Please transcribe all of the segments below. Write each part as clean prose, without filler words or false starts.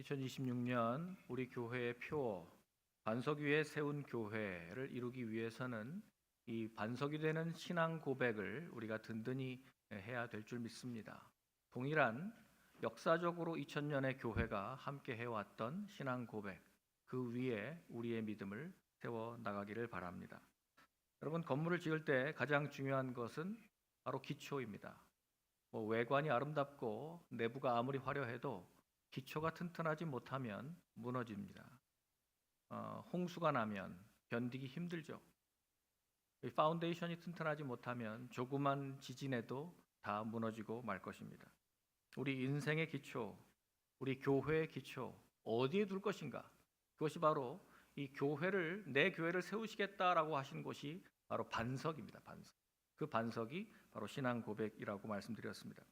2026년 우리 교회의 표, 반석 위에 세운 교회를 이루기 위해서는 이 반석이 되는 신앙 고백을 우리가 든든히 해야 될 줄 믿습니다. 동일한 역사적으로 2000년의 교회가 함께 해왔던 신앙 고백, 그 위에 우리의 믿음을 세워 나가기를 바랍니다. 여러분, 건물을 지을 때 가장 중요한 것은 바로 기초입니다. 외관이 아름답고 내부가 아무리 화려해도 기초가 튼튼하지 못하면 무너집니다. 홍수가 나면 견디기 힘들죠. 파운데이션이 튼튼하지 못하면 조그만 지진에도 다 무너지고 말 것입니다. 우리 인생의 기초, 우리 교회의 기초 어디에 둘 것인가? 그것이 바로 이 교회를, 내 교회를 세우시겠다라고 하신 곳이 바로 반석입니다. 반석. 그 반석이 바로 신앙 고백이라고 말씀드렸습니다.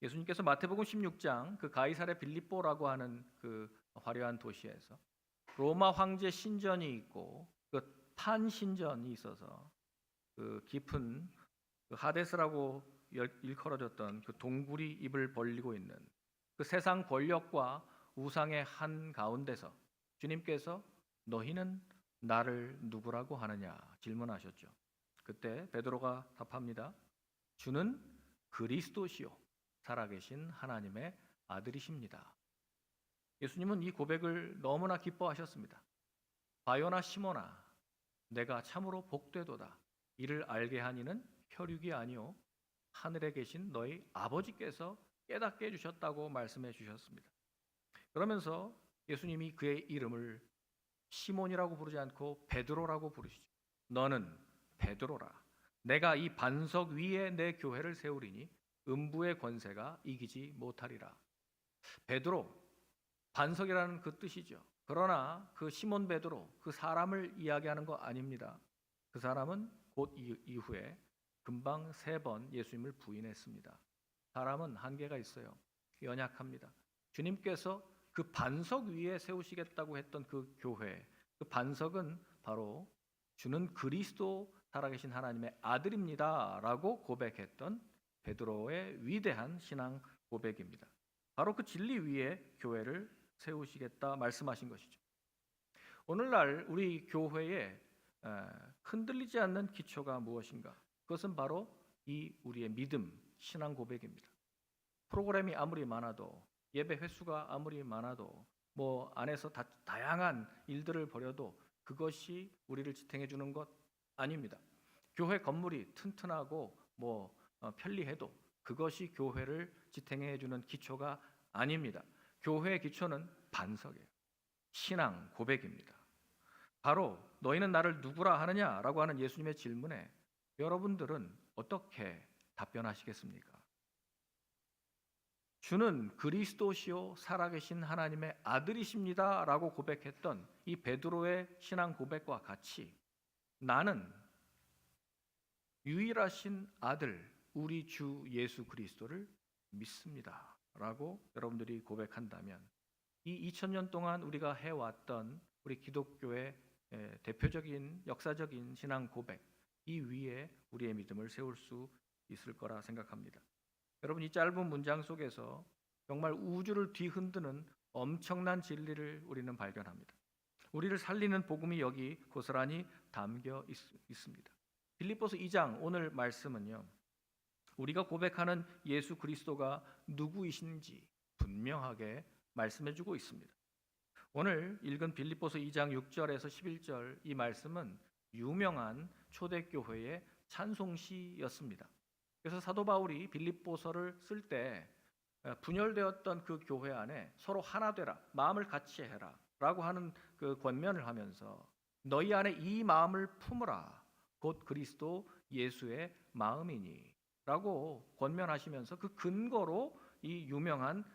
예수님께서 마태복음 16장 그 가이사랴 빌립보라고 하는 그 화려한 도시에서 로마 황제 신전이 있고 그 판신전이 있어서 그 깊은 그 하데스라고 일컬어졌던 그 동굴이 입을 벌리고 있는 그 세상 권력과 우상의 한 가운데서 주님께서 너희는 나를 누구라고 하느냐 질문하셨죠. 그때 베드로가 답합니다. 주는 그리스도시요 살아계신 하나님의 아들이십니다. 예수님은 이 고백을 너무나 기뻐하셨습니다. 바요나 시몬아, 내가 참으로 복되도다. 이를 알게 하니는 혈육이 아니요 하늘에 계신 너희 아버지께서 깨닫게 해주셨다고 말씀해 주셨습니다. 그러면서 예수님이 그의 이름을 시몬이라고 부르지 않고 베드로라고 부르시죠. 너는 베드로라. 내가 이 반석 위에 내 교회를 세우리니 음부의 권세가 이기지 못하리라. 베드로, 반석이라는 그 뜻이죠. 그러나 그 시몬 베드로, 그 사람을 이야기하는 거 아닙니다. 그 사람은 곧 이후에 금방 3번 예수님을 부인했습니다. 사람은 한계가 있어요. 연약합니다. 주님께서 그 반석 위에 세우시겠다고 했던 그 교회, 그 반석은 바로 주는 그리스도 살아계신 하나님의 아들입니다 라고 고백했던 베드로의 위대한 신앙 고백입니다. 바로 그 진리 위에 교회를 세우시겠다 말씀하신 것이죠. 오늘날 우리 교회에 흔들리지 않는 기초가 무엇인가? 그것은 바로 이 우리의 믿음, 신앙 고백입니다. 프로그램이 아무리 많아도, 예배 횟수가 아무리 많아도, 안에서 다양한 일들을 벌여도 그것이 우리를 지탱해 주는 것 아닙니다. 교회 건물이 튼튼하고 편리해도 그것이 교회를 지탱해 주는 기초가 아닙니다. 교회의 기초는 반석이에요. 신앙 고백입니다. 바로 너희는 나를 누구라 하느냐라고 하는 예수님의 질문에 여러분들은 어떻게 답변하시겠습니까? 주는 그리스도시요 살아계신 하나님의 아들이십니다 라고 고백했던 이 베드로의 신앙 고백과 같이 나는 유일하신 아들 우리 주 예수 그리스도를 믿습니다 라고 여러분들이 고백한다면 이 2000년 동안 우리가 해왔던 우리 기독교의 대표적인 역사적인 신앙 고백 이 위에 우리의 믿음을 세울 수 있을 거라 생각합니다. 여러분, 이 짧은 문장 속에서 정말 우주를 뒤흔드는 엄청난 진리를 우리는 발견합니다. 우리를 살리는 복음이 여기 고스란히 담겨 있습니다. 빌립보서 2장 오늘 말씀은요, 우리가 고백하는 예수 그리스도가 누구이신지 분명하게 말씀해주고 있습니다. 오늘 읽은 빌립보서 2장 6절에서 11절 이 말씀은 유명한 초대교회의 찬송시였습니다. 그래서 사도 바울이 빌립보서를 쓸 때 분열되었던 그 교회 안에 서로 하나 되라, 마음을 같이 해라 라고 하는 그 권면을 하면서 너희 안에 이 마음을 품으라, 곧 그리스도 예수의 마음이니 라고 권면하시면서 그 근거로 이 유명한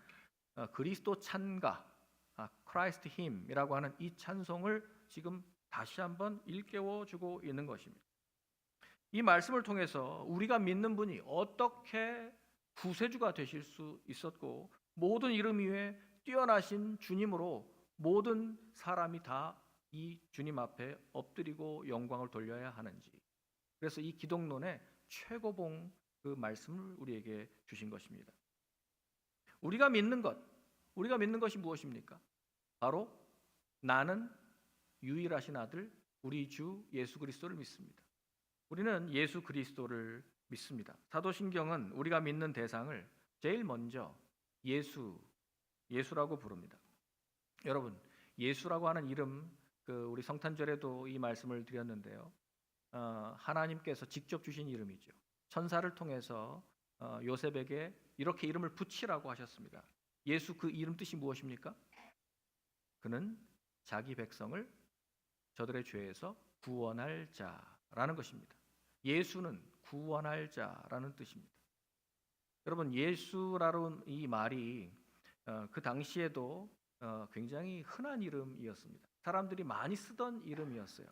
그리스도 찬가, Christ Hymn이라고 하는 이 찬송을 지금 다시 한번 일깨워주고 있는 것입니다. 이 말씀을 통해서 우리가 믿는 분이 어떻게 구세주가 되실 수 있었고 모든 이름 위에 뛰어나신 주님으로 모든 사람이 다 이 주님 앞에 엎드리고 영광을 돌려야 하는지, 그래서 이 기독론의 최고봉 그 말씀을 우리에게 주신 것입니다. 우리가 믿는 것, 우리가 믿는 것이 무엇입니까? 바로 나는 유일하신 아들 우리 주 예수 그리스도를 믿습니다. 우리는 예수 그리스도를 믿습니다. 사도신경은 우리가 믿는 대상을 제일 먼저 예수라고 부릅니다. 여러분, 예수라고 하는 이름, 우리 성탄절에도 이 말씀을 드렸는데요. 하나님께서 직접 주신 이름이죠. 천사를 통해서 요셉에게 이렇게 이름을 붙이라고 하셨습니다. 예수 그 이름 뜻이 무엇입니까? 그는 자기 백성을 저들의 죄에서 구원할 자라는 것입니다. 예수는 구원할 자라는 뜻입니다. 여러분, 예수라는 이 말이 그 당시에도 굉장히 흔한 이름이었습니다. 사람들이 많이 쓰던 이름이었어요.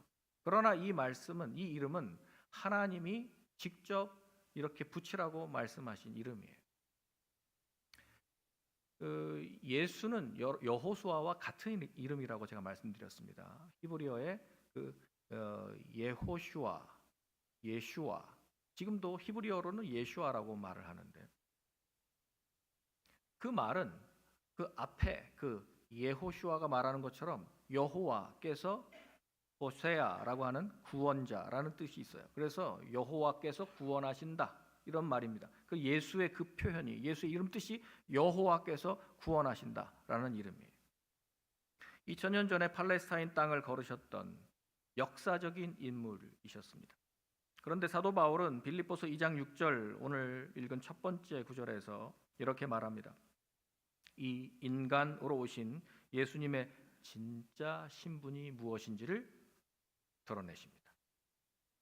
그러나 이 이름은 하나님이 직접 이렇게 붙이라고 말씀하신 이름이에요. 예수는 여호수아와 같은 이름이라고 제가 말씀드렸습니다. 히브리어의 예슈아. 지금도 히브리어로는 예슈아라고 말을 하는데, 그 말은 그 앞에 예호슈아가 말하는 것처럼 여호와께서 호세아라고 하는 구원자라는 뜻이 있어요. 그래서 여호와께서 구원하신다, 이런 말입니다. 그 예수의 그 표현이, 예수의 이름 뜻이 여호와께서 구원하신다라는 이름이에요. 2000년 전에 팔레스타인 땅을 걸으셨던 역사적인 인물이셨습니다. 그런데 사도 바울은 빌립보서 2장 6절, 오늘 읽은 첫 번째 구절에서 이렇게 말합니다. 이 인간으로 오신 예수님의 진짜 신분이 무엇인지를 드러내십니다.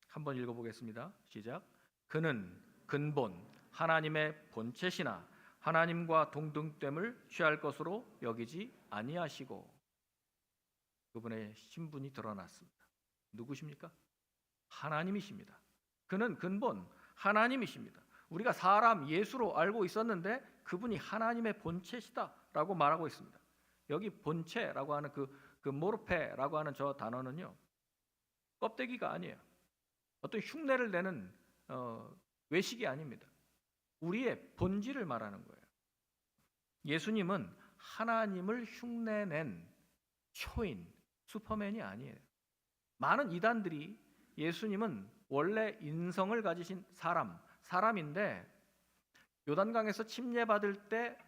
한번 읽어보겠습니다. 시작. 그는 근본 하나님의 본체시나 하나님과 동등됨을 취할 것으로 여기지 아니하시고, 그분의 신분이 드러났습니다. 누구십니까? 하나님이십니다. 그는 근본 하나님이십니다. 우리가 사람 예수로 알고 있었는데 그분이 하나님의 본체시다라고 말하고 있습니다. 여기 본체라고 하는 그 모르페라고 하는 저 단어는요, 껍데기가 아니에요. 어떤 흉내를 내는 외식이 아닙니다. 우리의 본질을 말하는 거예요. 예수님은 하나님을 흉내낸 초인, 슈퍼맨이 아니에요. 많은 이단들이 예수님은 원래 인성을 가지신 사람인데 요단강에서 침례받을 때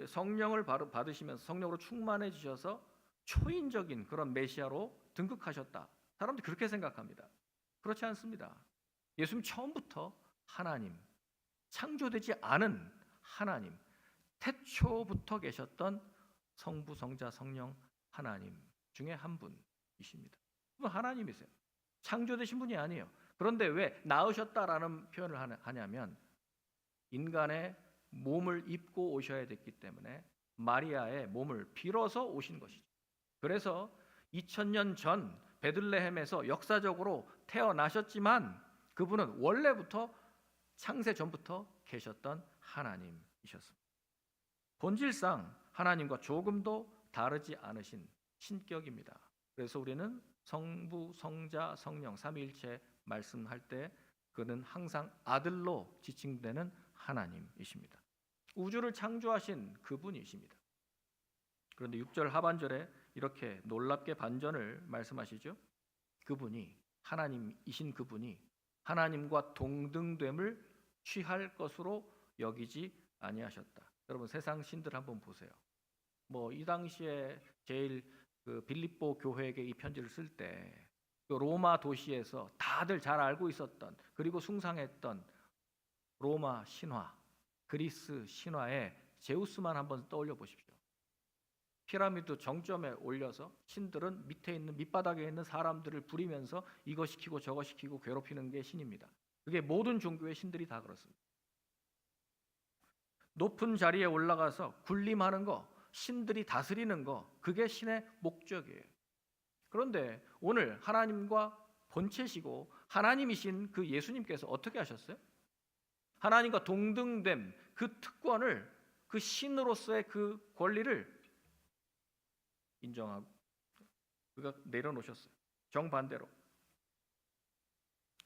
성령을 받으시면서 성령으로 충만해지셔서 초인적인 그런 메시아로 등극하셨다. 사람들이 그렇게 생각합니다. 그렇지 않습니다. 예수님 처음부터 하나님, 창조되지 않은 하나님, 태초부터 계셨던 성부, 성자, 성령 하나님 중에 한 분이십니다. 그건 하나님이세요. 창조되신 분이 아니에요. 그런데 왜 낳으셨다라는 표현을 하냐면 인간의 몸을 입고 오셔야 됐기 때문에 마리아의 몸을 빌어서 오신 것이죠. 그래서 2000년 전 베들레헴에서 역사적으로 태어나셨지만 그분은 원래부터 창세 전부터 계셨던 하나님이셨습니다. 본질상 하나님과 조금도 다르지 않으신 신격입니다. 그래서 우리는 성부, 성자, 성령 삼위일체 말씀할 때 그는 항상 아들로 지칭되는 하나님이십니다. 우주를 창조하신 그분이십니다. 그런데 6절 하반절에 이렇게 놀랍게 반전을 말씀하시죠. 그분이, 하나님이신 그분이 하나님과 동등됨을 취할 것으로 여기지 아니하셨다. 여러분, 세상 신들 한번 보세요. 이 당시에 제일 빌립보 교회에게 이 편지를 쓸 때 로마 도시에서 다들 잘 알고 있었던, 그리고 숭상했던 로마 신화, 그리스 신화의 제우스만 한번 떠올려 보십시오. 피라미드 정점에 올려서 신들은 밑에 있는, 밑바닥에 있는 사람들을 부리면서 이거 시키고 저거 시키고 괴롭히는 게 신입니다. 그게 모든 종교의 신들이 다 그렇습니다. 높은 자리에 올라가서 군림하는 거, 신들이 다스리는 거, 그게 신의 목적이에요. 그런데 오늘 하나님과 본체시고 하나님이신 그 예수님께서 어떻게 하셨어요? 하나님과 동등됨, 그 특권을, 그 신으로서의 그 권리를 인정하고 그가 내려놓으셨어요. 정반대로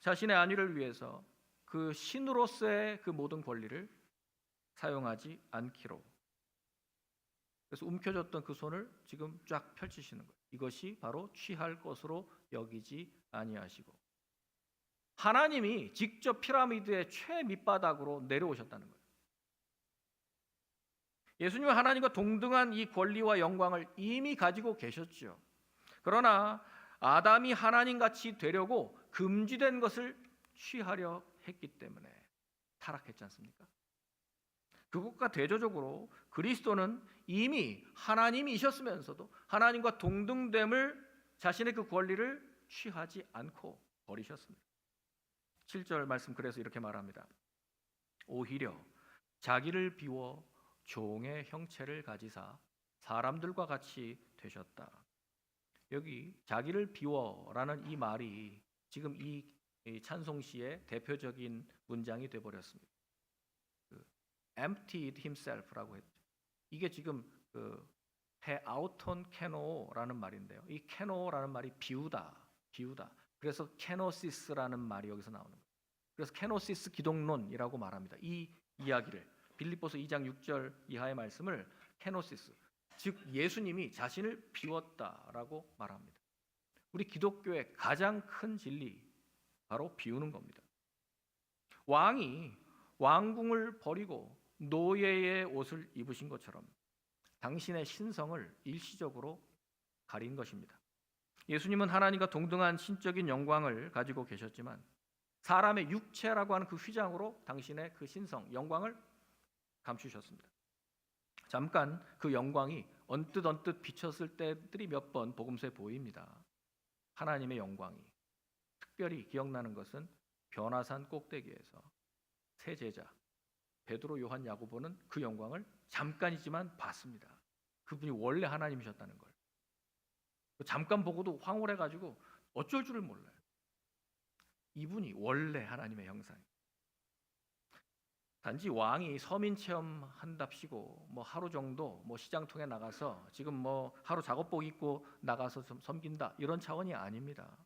자신의 안위를 위해서 그 신으로서의 그 모든 권리를 사용하지 않기로 그래서 움켜졌던 그 손을 지금 쫙 펼치시는 거예요. 이것이 바로 취할 것으로 여기지 아니하시고, 하나님이 직접 피라미드의 최밑바닥으로 내려오셨다는 거예요. 예수님은 하나님과 동등한 이 권리와 영광을 이미 가지고 계셨죠. 그러나 아담이 하나님같이 되려고 금지된 것을 취하려 했기 때문에 타락했지 않습니까? 그것과 대조적으로 그리스도는 이미 하나님이셨으면서도 하나님과 동등됨을, 자신의 그 권리를 취하지 않고 버리셨습니다. 7절 말씀 그래서 이렇게 말합니다. 오히려 자기를 비워 종의 형체를 가지사 사람들과 같이 되셨다. 여기 자기를 비워라는 이 말이 지금 이 찬송시의 대표적인 문장이 되어버렸습니다. emptied himself라고 했죠. 이게 지금 auton keno라는 말인데요. 이 keno라는 말이 비우다. 그래서 kenosis라는 말이 여기서 나오는 거예요. 그래서 kenosis 기독론이라고 말합니다. 이 이야기를 빌립보서 2장 6절 이하의 말씀을 kenosis, 즉 예수님이 자신을 비웠다라고 말합니다. 우리 기독교의 가장 큰 진리, 바로 비우는 겁니다. 왕이 왕궁을 버리고 노예의 옷을 입으신 것처럼 당신의 신성을 일시적으로 가린 것입니다. 예수님은 하나님과 동등한 신적인 영광을 가지고 계셨지만 사람의 육체라고 하는 그 휘장으로 당신의 그 신성, 영광을 감추셨습니다. 잠깐 그 영광이 언뜻 비쳤을 때들이 몇 번 복음서에 보입니다. 하나님의 영광이. 특별히 기억나는 것은 변화산 꼭대기에서 세 제자 베드로, 요한, 야고보는 그 영광을 잠깐이지만 봤습니다. 그분이 원래 하나님이셨다는 걸. 잠깐 보고도 황홀해가지고 어쩔 줄을 몰라요. 이분이 원래 하나님의 형상이에요. 단지 왕이 서민 체험한답시고 하루 정도 시장통에 나가서 지금 하루 작업복 입고 나가서 좀 섬긴다, 이런 차원이 아닙니다.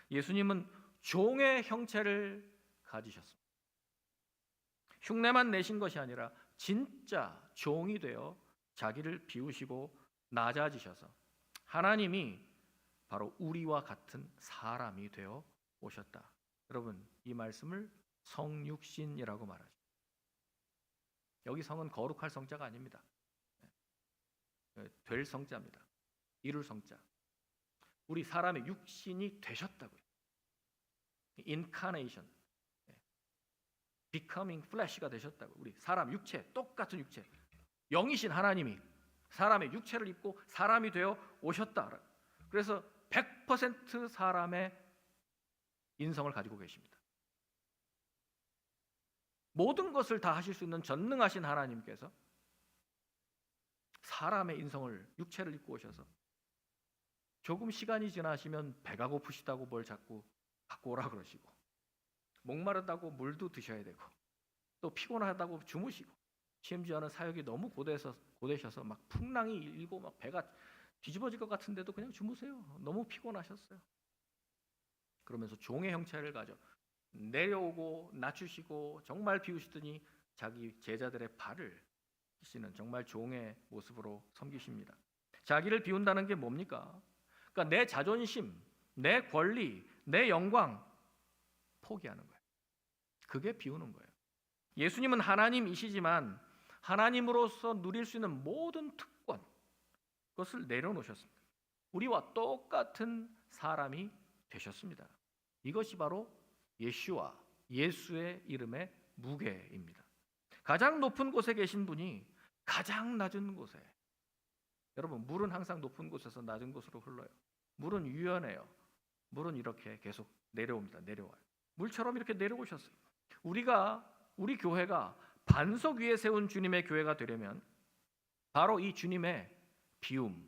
예수님은 종의 형체를 가지셨습니다. 흉내만 내신 것이 아니라 진짜 종이 되어 자기를 비우시고 낮아지셔서 하나님이 바로 우리와 같은 사람이 되어 오셨다. 여러분, 이 말씀을 성육신이라고 말하죠. 여기 성은 거룩할 성자가 아닙니다. 될 성자입니다. 이룰 성자. 우리 사람의 육신이 되셨다고요. incarnation, becoming flesh가 되셨다고. 우리 사람 육체, 똑같은 육체, 영이신 하나님이 사람의 육체를 입고 사람이 되어 오셨다. 그래서 100% 사람의 인성을 가지고 계십니다. 모든 것을 다 하실 수 있는 전능하신 하나님께서 사람의 인성을, 육체를 입고 오셔서 조금 시간이 지나시면 배가 고프시다고 뭘 자꾸 갖고 오라 그러시고, 목마르다고 물도 드셔야 되고, 또 피곤하다고 주무시고, 심지어는 사역이 너무 고되셔서 막 풍랑이 일고 막 배가 뒤집어질 것 같은데도 그냥 주무세요. 너무 피곤하셨어요. 그러면서 종의 형체를 가져 내려오고 낮추시고 정말 비우시더니 자기 제자들의 발을 씻는 정말 종의 모습으로 섬기십니다. 자기를 비운다는 게 뭡니까? 그러니까 내 자존심, 내 권리, 내 영광 포기하는 거예요. 그게 비우는 거예요. 예수님은 하나님이시지만 하나님으로서 누릴 수 있는 모든 특권, 그것을 내려놓으셨습니다. 우리와 똑같은 사람이 되셨습니다. 이것이 바로 예슈와, 예수의 이름의 무게입니다. 가장 높은 곳에 계신 분이 가장 낮은 곳에, 여러분, 물은 항상 높은 곳에서 낮은 곳으로 흘러요. 물은 유연해요. 물은 이렇게 계속 내려옵니다. 내려와요. 물처럼 이렇게 내려오셨어요. 우리 교회가 반석 위에 세운 주님의 교회가 되려면 바로 이 주님의 비움,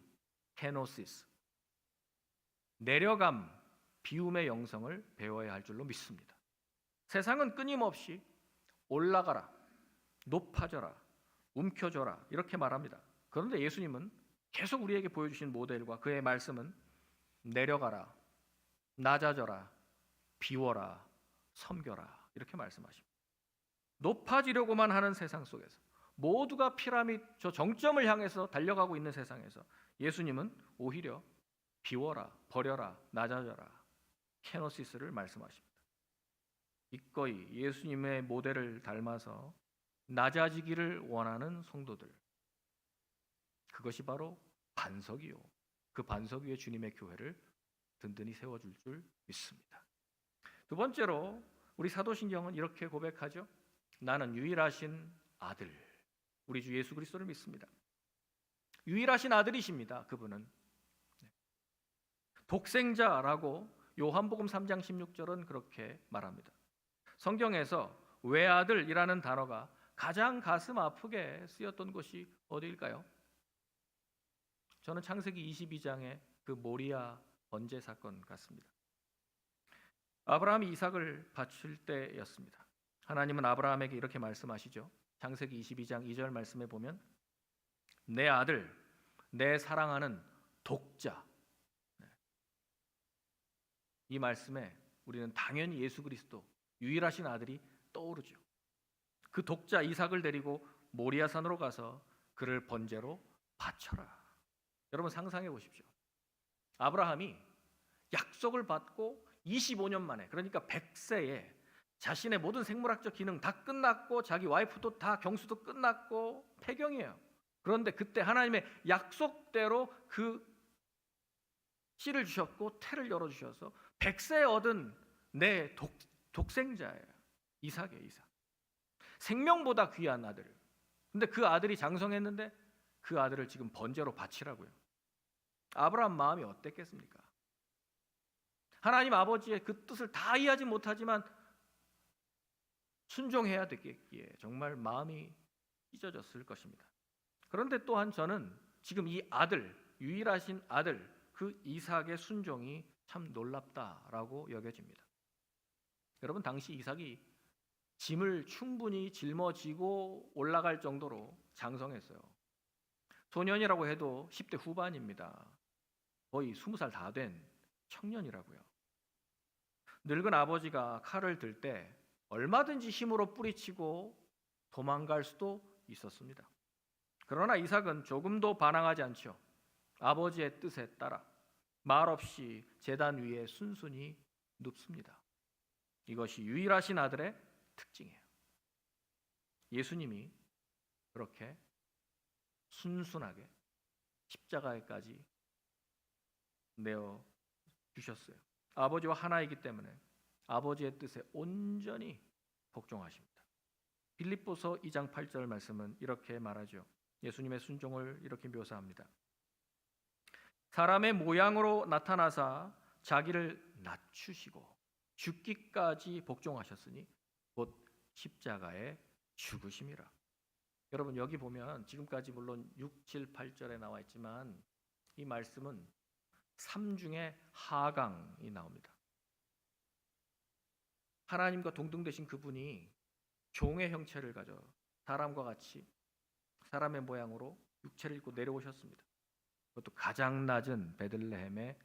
케노시스, 내려감, 비움의 영성을 배워야 할 줄로 믿습니다. 세상은 끊임없이 올라가라, 높아져라, 움켜져라 이렇게 말합니다. 그런데 예수님은 계속 우리에게 보여주신 모델과 그의 말씀은 내려가라, 낮아져라, 비워라, 섬겨라 이렇게 말씀하십니다. 높아지려고만 하는 세상 속에서, 모두가 피라밋 저 정점을 향해서 달려가고 있는 세상에서 예수님은 오히려 비워라, 버려라, 낮아져라, 케노시스를 말씀하십니다. 기꺼이 예수님의 모델을 닮아서 낮아지기를 원하는 성도들, 그것이 바로 반석이요, 그 반석 위에 주님의 교회를 든든히 세워줄 줄 믿습니다. 두 번째로 우리 사도신경은 이렇게 고백하죠. 나는 유일하신 아들, 우리 주 예수 그리스도를 믿습니다. 유일하신 아들이십니다. 그분은 독생자라고 요한복음 3장 16절은 그렇게 말합니다. 성경에서 외아들이라는 단어가 가장 가슴 아프게 쓰였던 곳이 어디일까요? 저는 창세기 22장의 그 모리아 번제 사건 같습니다. 아브라함이 이삭을 바칠 때였습니다. 하나님은 아브라함에게 이렇게 말씀하시죠. 창세기 22장 2절 말씀에 보면 내 아들, 내 사랑하는 독자. 이 말씀에 우리는 당연히 예수 그리스도 유일하신 아들이 떠오르죠. 그 독자 이삭을 데리고 모리아산으로 가서 그를 번제로 바쳐라. 여러분 상상해 보십시오. 아브라함이 약속을 받고 25년 만에, 그러니까 100세에 자신의 모든 생물학적 기능 다 끝났고 자기 와이프도 다 경수도 끝났고 폐경이에요. 그런데 그때 하나님의 약속대로 그 씨를 주셨고 태를 열어주셔서 100세에 얻은 내 독생자예요. 이삭이에요. 이삭. 생명보다 귀한 아들. 근데 그 아들이 장성했는데 그 아들을 지금 번제로 바치라고요. 아브라함 마음이 어땠겠습니까? 하나님 아버지의 그 뜻을 다 이해하지 못하지만 순종해야 되겠기에 정말 마음이 찢어졌을 것입니다. 그런데 또한 저는 지금 이 아들, 유일하신 아들, 그 이삭의 순종이 참 놀랍다라고 여겨집니다. 여러분 당시 이삭이 짐을 충분히 짊어지고 올라갈 정도로 장성했어요. 소년이라고 해도 10대 후반입니다. 거의 20살 다 된 청년이라고요. 늙은 아버지가 칼을 들 때 얼마든지 힘으로 뿌리치고 도망갈 수도 있었습니다. 그러나 이삭은 조금도 반항하지 않죠. 아버지의 뜻에 따라 말없이 제단 위에 순순히 눕습니다. 이것이 유일하신 아들의 특징이에요. 예수님이 그렇게 순순하게 십자가에까지 내어 주셨어요. 아버지와 하나이기 때문에 아버지의 뜻에 온전히 복종하십니다. 빌립보서 2장 8절 말씀은 이렇게 말하죠. 예수님의 순종을 이렇게 묘사합니다. 사람의 모양으로 나타나사 자기를 낮추시고 죽기까지 복종하셨으니 곧 십자가에 죽으심이라. 여러분 여기 보면 지금까지 물론 6, 7, 8절에 나와 있지만 이 말씀은 3중의 하강이 나옵니다. 하나님과 동등되신 그분이 종의 형체를 가져 사람과 같이 사람의 모양으로 육체를 입고 내려오셨습니다. 그것도 가장 낮은 베들레헴의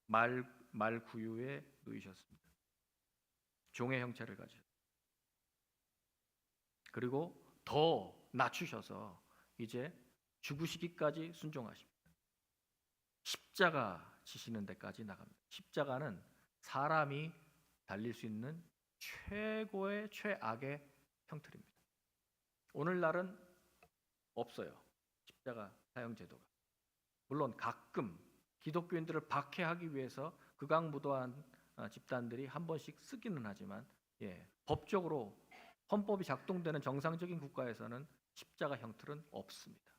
말 구유에 누이셨습니다. 종의 형체를 가져. 그리고 더 낮추셔서 이제 죽으시기까지 순종하십니다. 십자가 지시는 데까지 나갑니다. 십자가는 사람이 달릴 수 있는 최고의 최악의 형틀입니다. 오늘날은 없어요. 십자가 사형 제도가. 물론 가끔 기독교인들을 박해하기 위해서 극악무도한 집단들이 한 번씩 쓰기는 하지만 법적으로 헌법이 작동되는 정상적인 국가에서는 십자가 형틀은 없습니다.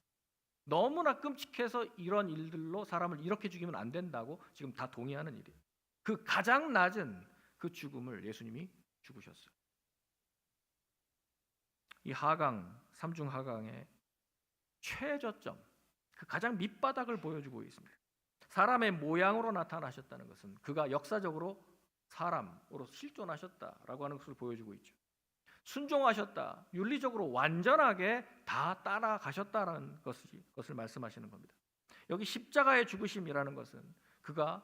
너무나 끔찍해서 이런 일들로 사람을 이렇게 죽이면 안 된다고 지금 다 동의하는 일이에요. 그 가장 낮은 그 죽음을 예수님이 죽으셨어요. 이 하강, 삼중 하강의 최저점, 그 가장 밑바닥을 보여주고 있습니다. 사람의 모양으로 나타나셨다는 것은 그가 역사적으로 사람으로 실존하셨다라고 하는 것을 보여주고 있죠. 순종하셨다, 윤리적으로 완전하게 다 따라가셨다는 것을 말씀하시는 겁니다. 여기 십자가의 죽으심이라는 것은 그가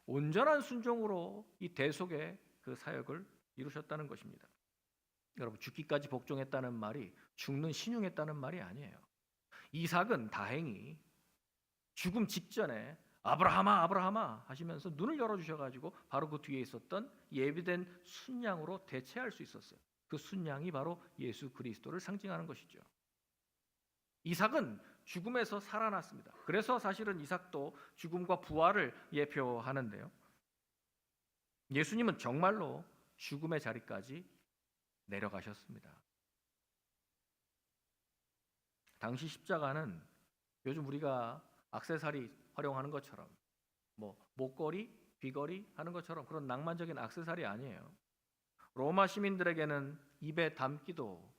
온전한 순종으로 이 대속의 그 사역을 이루셨다는 것입니다. 여러분, 죽기까지 복종했다는 말이 죽는 신용했다는 말이 아니에요. 이삭은 다행히 죽음 직전에 아브라함아 아브라함아 하시면서 눈을 열어주셔가지고 바로 그 뒤에 있었던 예비된 순양으로 대체할 수 있었어요. 그 순양이 바로 예수 그리스도를 상징하는 것이죠. 이삭은 죽음에서 살아났습니다. 그래서 사실은 이삭도 죽음과 부활을 예표하는데요. 예수님은 정말로 죽음의 자리까지 내려가셨습니다. 당시 십자가는 요즘 우리가 액세서리 활용하는 것처럼 뭐 목걸이, 귀걸이 하는 것처럼 그런 낭만적인 액세서리 아니에요. 로마 시민들에게는 입에 담기도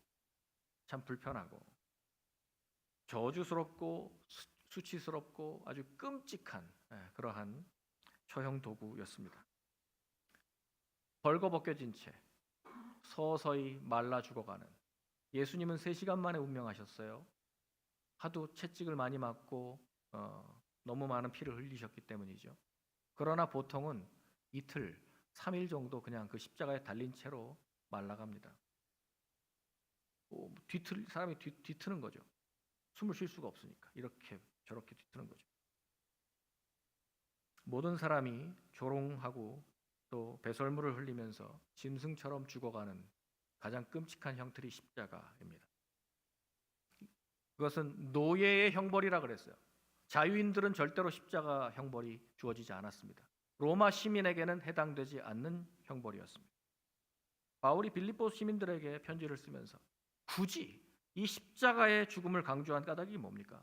참 불편하고 저주스럽고 수치스럽고 아주 끔찍한 그러한 처형 도구였습니다. 벌거벗겨진 채 서서히 말라 죽어가는 예수님은 3시간 만에 운명하셨어요. 하도 채찍을 많이 맞고 너무 많은 피를 흘리셨기 때문이죠. 그러나 보통은 이틀, 3일 정도 그냥 그 십자가에 달린 채로 말라갑니다. 사람이 뒤트는 거죠. 숨을 쉴 수가 없으니까 이렇게 저렇게 뒤트는 거죠. 모든 사람이 조롱하고 또 배설물을 흘리면서 짐승처럼 죽어가는 가장 끔찍한 형틀이 십자가입니다. 그것은 노예의 형벌이라 그랬어요. 자유인들은 절대로 십자가 형벌이 주어지지 않았습니다. 로마 시민에게는 해당되지 않는 형벌이었습니다. 바울이 빌립보 시민들에게 편지를 쓰면서 굳이 이 십자가의 죽음을 강조한 까닭이 뭡니까?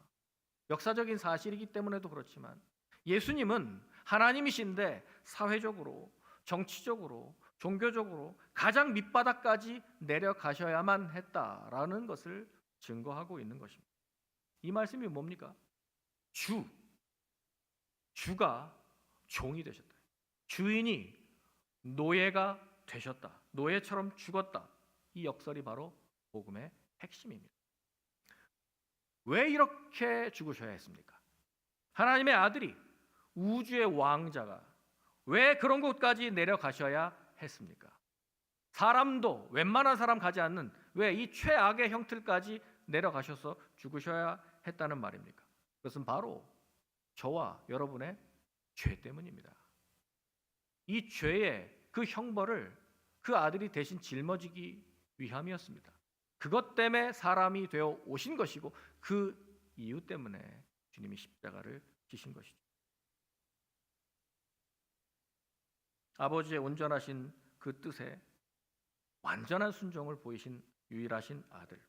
역사적인 사실이기 때문에도 그렇지만 예수님은 하나님이신데 사회적으로, 정치적으로, 종교적으로 가장 밑바닥까지 내려가셔야만 했다라는 것을 증거하고 있는 것입니다. 이 말씀이 뭡니까? 주가 종이 되셨다. 주인이 노예가 되셨다. 노예처럼 죽었다. 이 역설이 바로 복음의 핵심입니다. 왜 이렇게 죽으셔야 했습니까? 하나님의 아들이, 우주의 왕자가 왜 그런 곳까지 내려가셔야 했습니까? 사람도 웬만한 사람 가지 않는 왜 이 최악의 형틀까지 내려가셔서 죽으셔야 했다는 말입니까? 그것은 바로 저와 여러분의 죄 때문입니다. 이 죄의 그 형벌을 그 아들이 대신 짊어지기 위함이었습니다. 그것 때문에 사람이 되어 오신 것이고 그 이유 때문에 주님이 십자가를 지신 것이죠. 아버지의 온전하신 그 뜻에 완전한 순종을 보이신 유일하신 아들.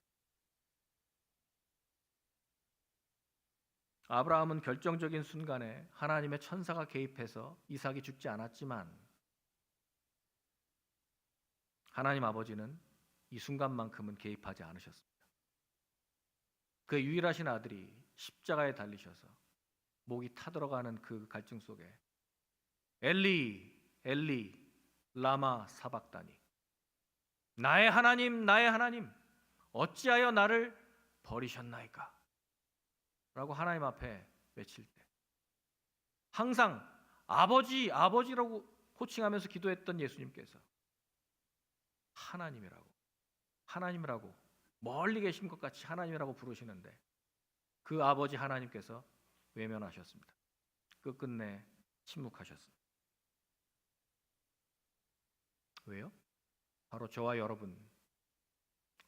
아브라함은 결정적인 순간에 하나님의 천사가 개입해서 이삭이 죽지 않았지만 하나님 아버지는 이 순간만큼은 개입하지 않으셨습니다. 그 유일하신 아들이 십자가에 달리셔서 목이 타들어가는 그 갈증 속에 엘리 엘리 라마 사박다니 나의 하나님 어찌하여 나를 버리셨나이까 라고 하나님 앞에 외칠 때 항상 아버지라고 호칭하면서 기도했던 예수님께서 하나님이라고 멀리 계신 것 같이 하나님이라고 부르시는데 그 아버지 하나님께서 외면하셨습니다. 끝끝내 침묵하셨습니다. 왜요? 바로 저와 여러분,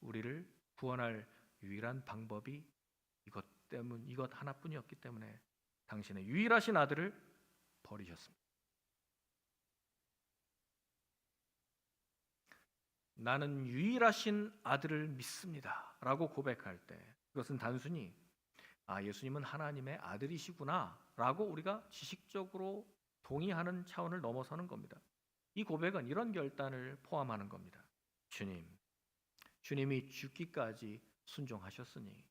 우리를 구원할 유일한 방법이 이것 하나뿐이었기 때문에 당신의 유일하신 아들을 버리셨습니다. 나는 유일하신 아들을 믿습니다 라고 고백할 때 그것은 단순히 예수님은 하나님의 아들이시구나 라고 우리가 지식적으로 동의하는 차원을 넘어서는 겁니다. 이 고백은 이런 결단을 포함하는 겁니다. 주님이 죽기까지 순종하셨으니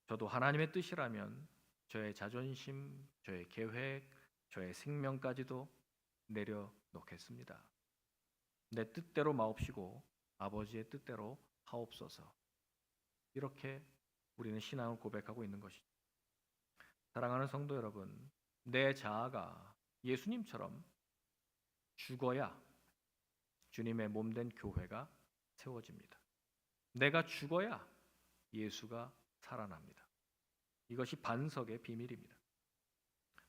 저도 하나님의 뜻이라면 저의 자존심, 저의 계획, 저의 생명까지도 내려놓겠습니다. 내 뜻대로 마옵시고 아버지의 뜻대로 하옵소서. 이렇게 우리는 신앙을 고백하고 있는 것이죠. 사랑하는 성도 여러분, 내 자아가 예수님처럼 죽어야 주님의 몸된 교회가 세워집니다. 내가 죽어야 예수가 살아납니다. 이것이 반석의 비밀입니다.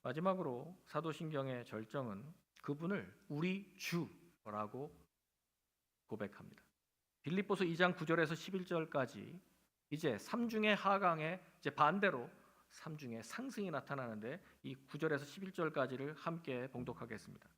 마지막으로 사도신경의 절정은 그분을 우리 주라고 고백합니다. 빌립보서 2장 9절에서 11절까지 이제 삼중의 하강에 이제 반대로 삼중의 상승이 나타나는데 이 9절에서 11절까지를 함께 봉독하겠습니다.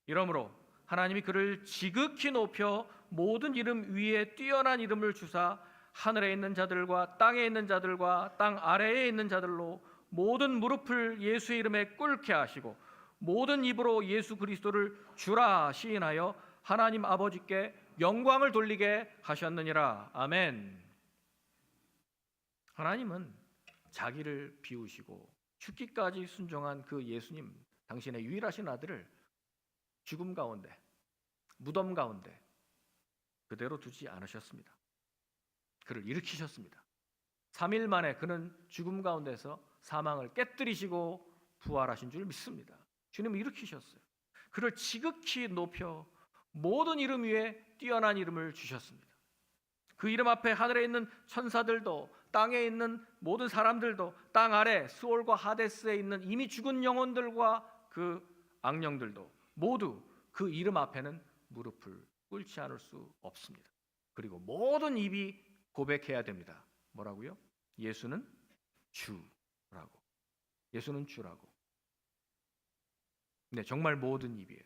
이러므로 하나님이 그를 지극히 높여 모든 이름 위에 뛰어난 이름을 주사 하늘에 있는 자들과 땅에 있는 자들과 땅 아래에 있는 자들로 모든 무릎을 예수의 이름에 꿇게 하시고 모든 입으로 예수 그리스도를 주라 시인하여 하나님 아버지께 영광을 돌리게 하셨느니라. 아멘. 하나님은 자기를 비우시고 죽기까지 순종한 그 예수님, 당신의 유일하신 아들을 죽음 가운데, 무덤 가운데 그대로 두지 않으셨습니다. 그를 일으키셨습니다. 3일 만에 그는 죽음 가운데서 사망을 깨뜨리시고 부활하신 줄 믿습니다. 주님은 일으키셨어요. 그를 지극히 높여 모든 이름 위에 뛰어난 이름을 주셨습니다. 그 이름 앞에 하늘에 있는 천사들도 땅에 있는 모든 사람들도 땅 아래 스올과 하데스에 있는 이미 죽은 영혼들과 그 악령들도 모두 그 이름 앞에는 무릎을 꿇지 않을 수 없습니다. 그리고 모든 입이 고백해야 됩니다. 뭐라고요? 예수는 주라고. 예수는 주라고. 네, 정말 모든 입이에요.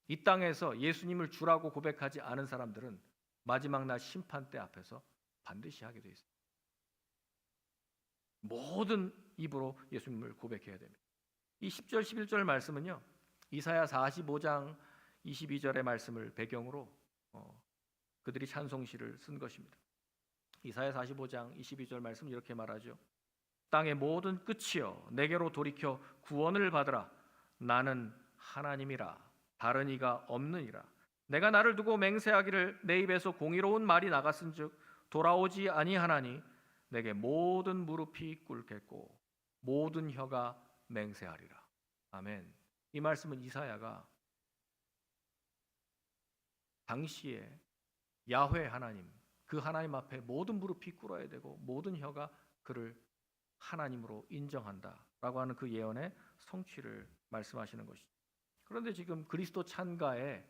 이 땅에서 예수님을 주라고 고백하지 않은 사람들은 마지막 날 심판대 앞에서 반드시 하게 되어 있습니다. 모든 입으로 예수님을 고백해야 됩니다. 이 10절 11절 말씀은요, 이사야 45장 22절의 말씀을 배경으로 그들이 찬송시를 쓴 것입니다. 이사야 45장 22절 말씀 이렇게 말하죠. 땅의 모든 끝이여 내게로 돌이켜 구원을 받으라. 나는 하나님이라 다른 이가 없느니라. 내가 나를 두고 맹세하기를 내 입에서 공의로운 말이 나갔은즉 돌아오지 아니하나니 내게 모든 무릎이 꿇겠고 모든 혀가 맹세하리라. 아멘. 이 말씀은 이사야가 당시에 야훼 하나님, 그 하나님 앞에 모든 무릎이 꿇어야 되고 모든 혀가 그를 하나님으로 인정한다라고 하는 그 예언의 성취를 말씀하시는 것이죠. 그런데 지금 그리스도 찬가에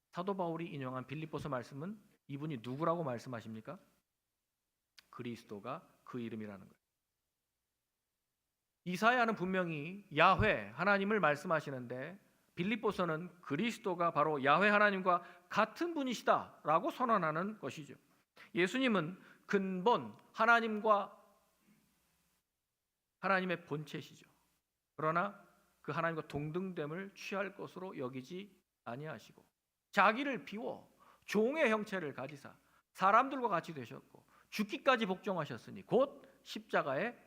사도 바울이 인용한 빌립보서 말씀은 이분이 누구라고 말씀하십니까? 그리스도가 그 이름이라는 거예요. 이사야는 분명히 야훼 하나님을 말씀하시는데 빌립보서는 그리스도가 바로 야훼 하나님과 같은 분이시다라고 선언하는 것이죠. 예수님은 근본 하나님과 하나님의 본체시죠. 그러나 그 하나님과 동등됨을 취할 것으로 여기지 아니하시고 자기를 비워 종의 형체를 가지사 사람들과 같이 되셨고 죽기까지 복종하셨으니 곧 십자가에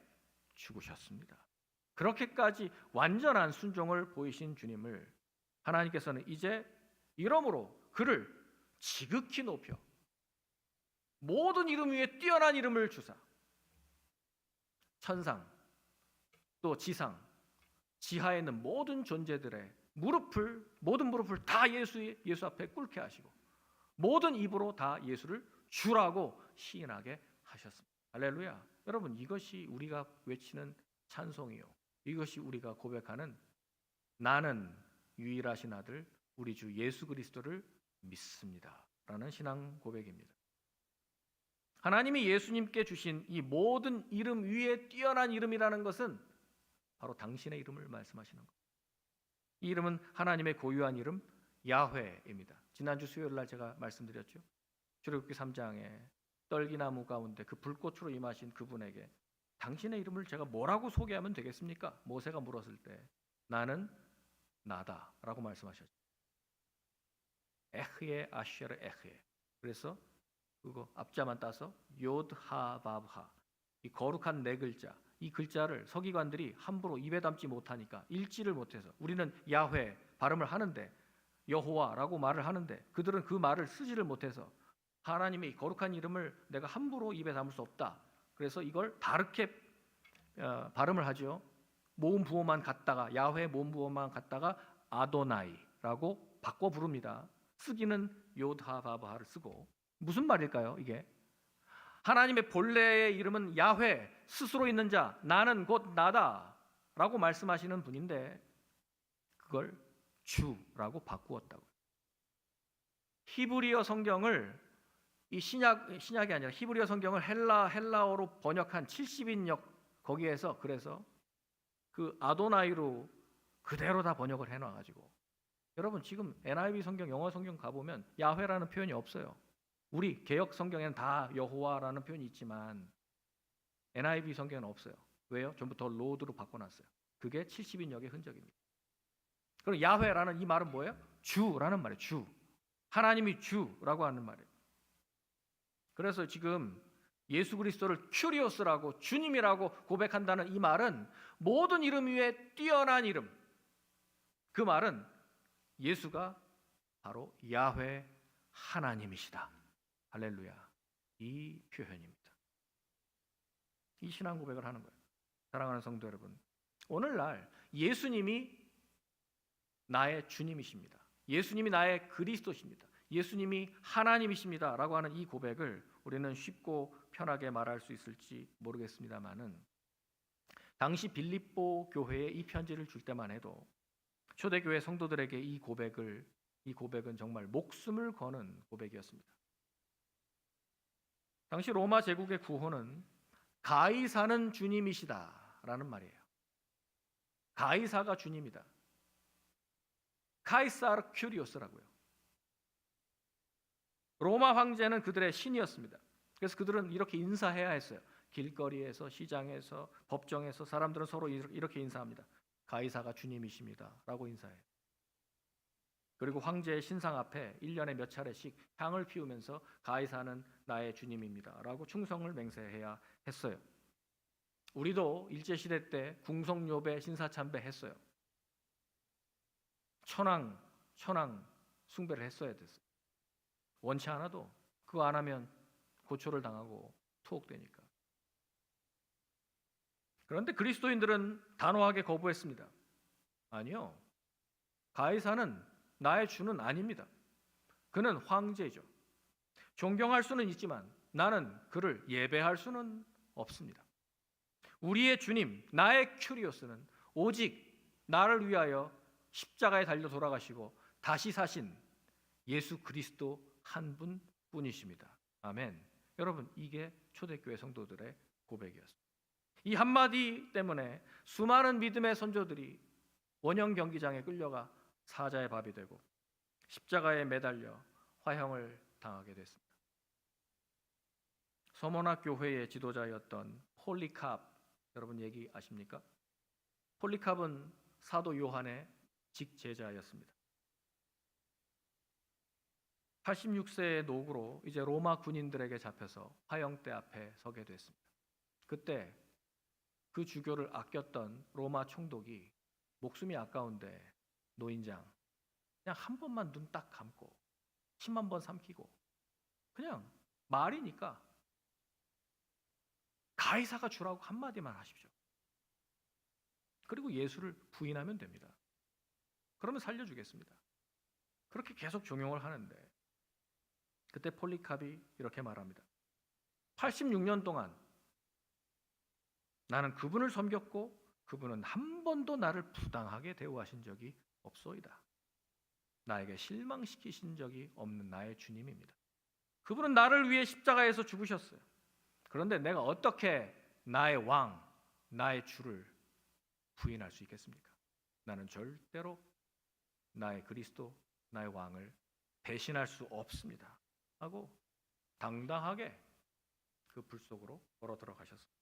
죽으셨습니다. 그렇게까지 완전한 순종을 보이신 주님을 하나님께서는 이제 이러므로 그를 지극히 높여 모든 이름 위에 뛰어난 이름을 주사 천상 또 지상 지하에 있는 모든 존재들의 모든 무릎을 다 예수 앞에 꿇게 하시고 모든 입으로 다 예수를 주라고 시인하게 하셨습니다. 할렐루야. 여러분, 이것이 우리가 외치는 찬송이요, 이것이 우리가 고백하는 나는 유일하신 아들 우리 주 예수 그리스도를 믿습니다 라는 신앙 고백입니다. 하나님이 예수님께 주신 이 모든 이름 위에 뛰어난 이름이라는 것은 바로 당신의 이름을 말씀하시는 것. 이 이름은 하나님의 고유한 이름 야훼입니다. 지난주 수요일 날 제가 말씀드렸죠. 출애굽기 3장에 떨기나무 가운데 그 불꽃으로 임하신 그분에게 당신의 이름을 제가 뭐라고 소개하면 되겠습니까? 모세가 물었을 때 나는 나다라고 말씀하셨죠. 에흐에 아쉐르 에흐에. 그래서 그거 앞자만 따서 요드하바브하, 이 거룩한 네 글자, 이 글자를 서기관들이 함부로 입에 담지 못하니까 읽지를 못해서 우리는 야훼 발음을 하는데 여호와라고 말을 하는데 그들은 그 말을 쓰지를 못해서 하나님의 거룩한 이름을 내가 함부로 입에 담을 수 없다. 그래서 이걸 다르게 발음을 하죠. 모음 부호만 갖다가 야훼 모음 부호만 갖다가 아도나이라고 바꿔 부릅니다. 쓰기는 요드하바바를 쓰고 무슨 말일까요? 이게 하나님의 본래의 이름은 야훼, 스스로 있는 자, 나는 곧 나다라고 말씀하시는 분인데 그걸 주라고 바꾸었다고. 히브리어 성경을 이 신약이 아니라 히브리어 성경을 헬라어로 번역한 70인역 거기에서 그래서 그 아도나이로 그대로 다 번역을 해놔 가지고 여러분 지금 NIV 성경 영어 성경 가보면 야훼라는 표현이 없어요. 우리 개역 성경에는 다 여호와라는 표현이 있지만 NIV 성경은 없어요. 왜요? 전부 더 로드로 바꿔놨어요. 그게 70인역의 흔적입니다. 그럼 야훼라는 이 말은 뭐예요? 주라는 말이에요. 주. 하나님이 주라고 하는 말이에요. 그래서 지금 예수 그리스도를 큐리오스라고 주님이라고 고백한다는 이 말은 모든 이름 위에 뛰어난 이름. 그 말은 예수가 바로 야훼 하나님이시다. 할렐루야. 이 표현입니다. 이 신앙 고백을 하는 거예요. 사랑하는 성도 여러분, 오늘날 예수님이 나의 주님이십니다. 예수님이 나의 그리스도십니다. 예수님이 하나님이십니다 라고 하는 이 고백을 우리는 쉽고 편하게 말할 수 있을지 모르겠습니다만은 당시 빌립보 교회에 이 편지를 줄 때만 해도 초대교회 성도들에게 이 고백은 정말 목숨을 거는 고백이었습니다. 당시 로마 제국의 구호는 가이사는 주님이시다라는 말이에요. 가이사가 주님이다. 카이사르 큐리오스라고요. 로마 황제는 그들의 신이었습니다. 그래서 그들은 이렇게 인사해야 했어요. 길거리에서, 시장에서, 법정에서 사람들은 서로 이렇게 인사합니다. 가이사가 주님이십니다 라고 인사해요. 그리고 황제의 신상 앞에 1년에 몇 차례씩 향을 피우면서 가이사는 나의 주님입니다 라고 충성을 맹세해야 했어요. 우리도 일제시대 때 궁성요배 신사참배 했어요. 천황 숭배를 했어야 됐어요. 원치 않아도 그거 안 하면 고초를 당하고 투옥되니까. 그런데 그리스도인들은 단호하게 거부했습니다. 아니요. 가이사는 나의 주는 아닙니다. 그는 황제죠. 존경할 수는 있지만 나는 그를 예배할 수는 없습니다. 우리의 주님, 나의 큐리오스는 오직 나를 위하여 십자가에 달려 돌아가시고 다시 사신 예수 그리스도 한 분뿐이십니다. 아멘. 여러분, 이게 초대교회 성도들의 고백이었습니다. 이 한마디 때문에 수많은 믿음의 선조들이 원형 경기장에 끌려가 사자의 밥이 되고 십자가에 매달려 화형을 당하게 됐습니다. 서머나 교회의 지도자였던 폴리캅, 여러분 얘기 아십니까? 폴리캅은 사도 요한의 직제자였습니다. 86세의 노구로 이제 로마 군인들에게 잡혀서 화형대 앞에 서게 됐습니다. 그때 그 주교를 아꼈던 로마 총독이 목숨이 아까운데 노인장 그냥 한 번만 눈 딱 감고 10만 번 삼키고 그냥 말이니까 가이사가 주라고 한마디만 하십시오. 그리고 예수를 부인하면 됩니다. 그러면 살려주겠습니다. 그렇게 계속 종용을 하는데 그때 폴리캅이 이렇게 말합니다. 86년 동안 나는 그분을 섬겼고 그분은 한 번도 나를 부당하게 대우하신 적이 없소이다. 나에게 실망시키신 적이 없는 나의 주님입니다. 그분은 나를 위해 십자가에서 죽으셨어요. 그런데 내가 어떻게 나의 왕, 나의 주를 부인할 수 있겠습니까? 나는 절대로 나의 그리스도, 나의 왕을 배신할 수 없습니다. 하고 당당하게 그 불 속으로 걸어 들어가셨습니다.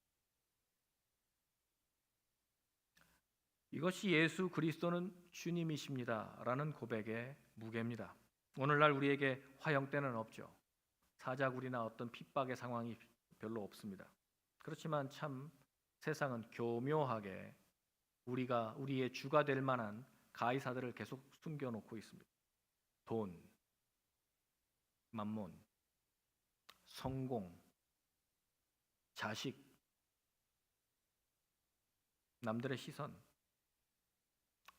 이것이 예수 그리스도는 주님이십니다라는 고백의 무게입니다. 오늘날 우리에게 화형대는 없죠. 사자굴이나 어떤 핍박의 상황이 별로 없습니다. 그렇지만 참 세상은 교묘하게 우리의 주가 될 만한 가이사들을 계속 숨겨놓고 있습니다. 돈, 만몬, 성공, 자식, 남들의 시선,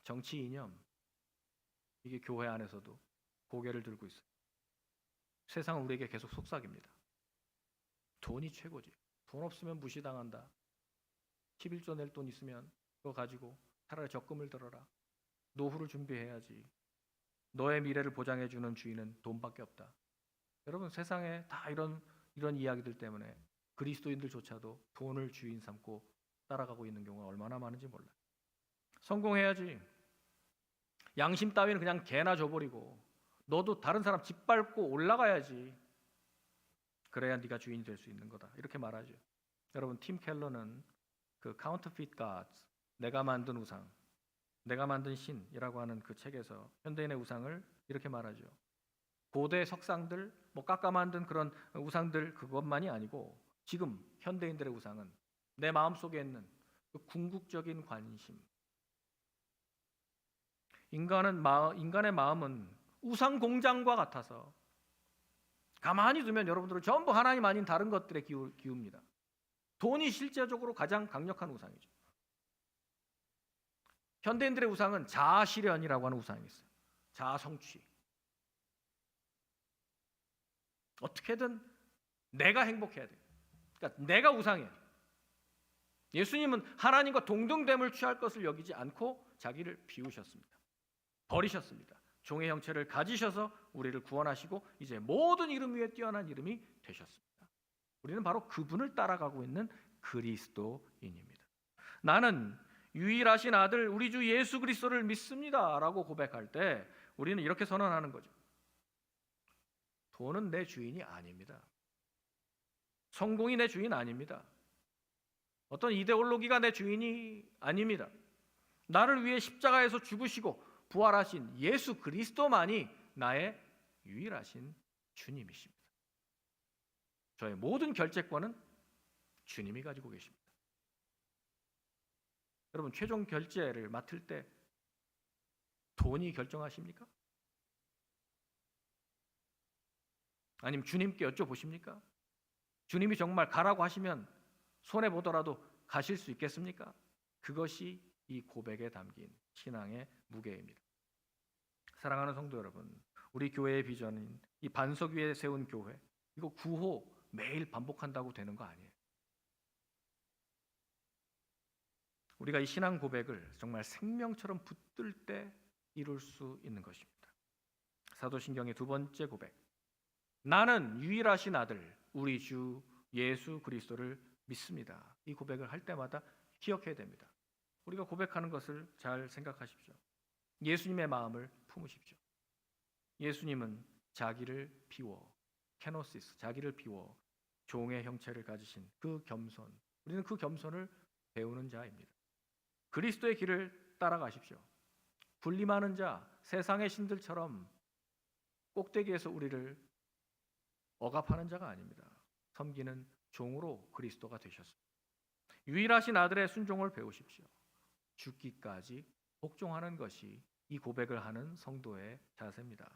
정치 이념, 이게 교회 안에서도 고개를 들고 있어요. 세상은 우리에게 계속 속삭입니다. 돈이 최고지. 돈 없으면 무시당한다. 11조 낼 돈 있으면 그거 가지고 차라리 적금을 들어라. 노후를 준비해야지. 너의 미래를 보장해주는 주인은 돈밖에 없다. 여러분, 세상에 다 이런 이야기들 때문에 그리스도인들조차도 돈을 주인 삼고 따라가고 있는 경우가 얼마나 많은지 몰라요. 성공해야지. 양심 따위는 그냥 개나 줘버리고 너도 다른 사람 짓밟고 올라가야지. 그래야 네가 주인이 될 수 있는 거다. 이렇게 말하죠. 여러분, 팀 켈러는 그 Counterfeit Gods, 내가 만든 우상, 내가 만든 신이라고 하는 그 책에서 현대인의 우상을 이렇게 말하죠. 고대 석상들, 뭐 깎아 만든 그런 우상들 그것만이 아니고 지금 현대인들의 우상은 내 마음속에 있는 그 궁극적인 관심. 인간의 마음은 우상 공장과 같아서 가만히 두면 여러분들은 전부 하나님 아닌 다른 것들에 기웁니다. 돈이 실제적으로 가장 강력한 우상이죠. 현대인들의 우상은 자아실현이라고 하는 우상이 있어요. 자아성취. 어떻게든 내가 행복해야 돼요. 그러니까 내가 우상이에요. 예수님은 하나님과 동등됨을 취할 것을 여기지 않고 자기를 비우셨습니다. 버리셨습니다. 종의 형체를 가지셔서 우리를 구원하시고 이제 모든 이름 위에 뛰어난 이름이 되셨습니다. 우리는 바로 그분을 따라가고 있는 그리스도인입니다. 나는 유일하신 아들 우리 주 예수 그리스도를 믿습니다 라고 고백할 때 우리는 이렇게 선언하는 거죠. 돈은 내 주인이 아닙니다. 성공이 내 주인 아닙니다. 어떤 이데올로기가 내 주인이 아닙니다. 나를 위해 십자가에서 죽으시고 부활하신 예수 그리스도만이 나의 유일하신 주님이십니다. 저의 모든 결제권은 주님이 가지고 계십니다. 여러분, 최종 결제를 맡을 때 돈이 결정하십니까? 아니면 주님께 여쭤보십니까? 주님이 정말 가라고 하시면 손해보더라도 가실 수 있겠습니까? 그것이 이 고백에 담긴 신앙의 무게입니다. 사랑하는 성도 여러분, 우리 교회의 비전인 이 반석 위에 세운 교회, 이거 구호 매일 반복한다고 되는 거 아니에요. 우리가 이 신앙 고백을 정말 생명처럼 붙들 때 이룰 수 있는 것입니다. 사도신경의 두 번째 고백, 나는 유일하신 아들 우리 주 예수 그리스도를 믿습니다. 이 고백을 할 때마다 기억해야 됩니다. 우리가 고백하는 것을 잘 생각하십시오. 예수님의 마음을 품으십시오. 예수님은 자기를 비워, 케노시스, 자기를 비워 종의 형체를 가지신 그 겸손, 우리는 그 겸손을 배우는 자입니다. 그리스도의 길을 따라가십시오. 군림하는 자, 세상의 신들처럼 꼭대기에서 우리를 억압하는 자가 아닙니다. 섬기는 종으로 그리스도가 되셨습니다. 유일하신 아들의 순종을 배우십시오. 죽기까지 복종하는 것이 이 고백을 하는 성도의 자세입니다.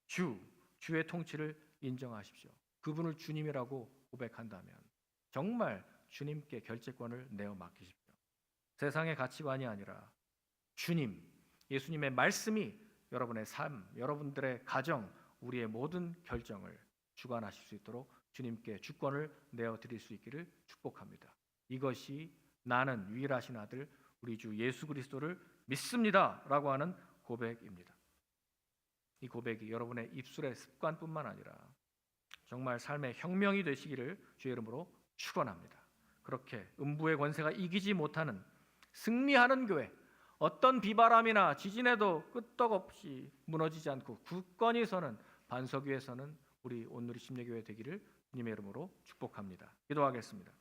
주의 통치를 인정하십시오. 그분을 주님이라고 고백한다면 정말 주님께 결제권을 내어 맡기십시오. 세상의 가치관이 아니라 주님, 예수님의 말씀이 여러분의 삶, 여러분들의 가정, 우리의 모든 결정을 주관하실 수 있도록 주님께 주권을 내어드릴 수 있기를 축복합니다. 이것이 나는 유일하신 아들 우리 주 예수 그리스도를 믿습니다 라고 하는 고백입니다. 이 고백이 여러분의 입술의 습관뿐만 아니라 정말 삶의 혁명이 되시기를 주의 이름으로 축원합니다. 그렇게 음부의 권세가 이기지 못하는 승리하는 교회, 어떤 비바람이나 지진에도 끄떡없이 무너지지 않고 굳건히 서는 반석 위에 서는 우리 온누리 심리교회 되기를 주님의 이름으로 축복합니다. 기도하겠습니다.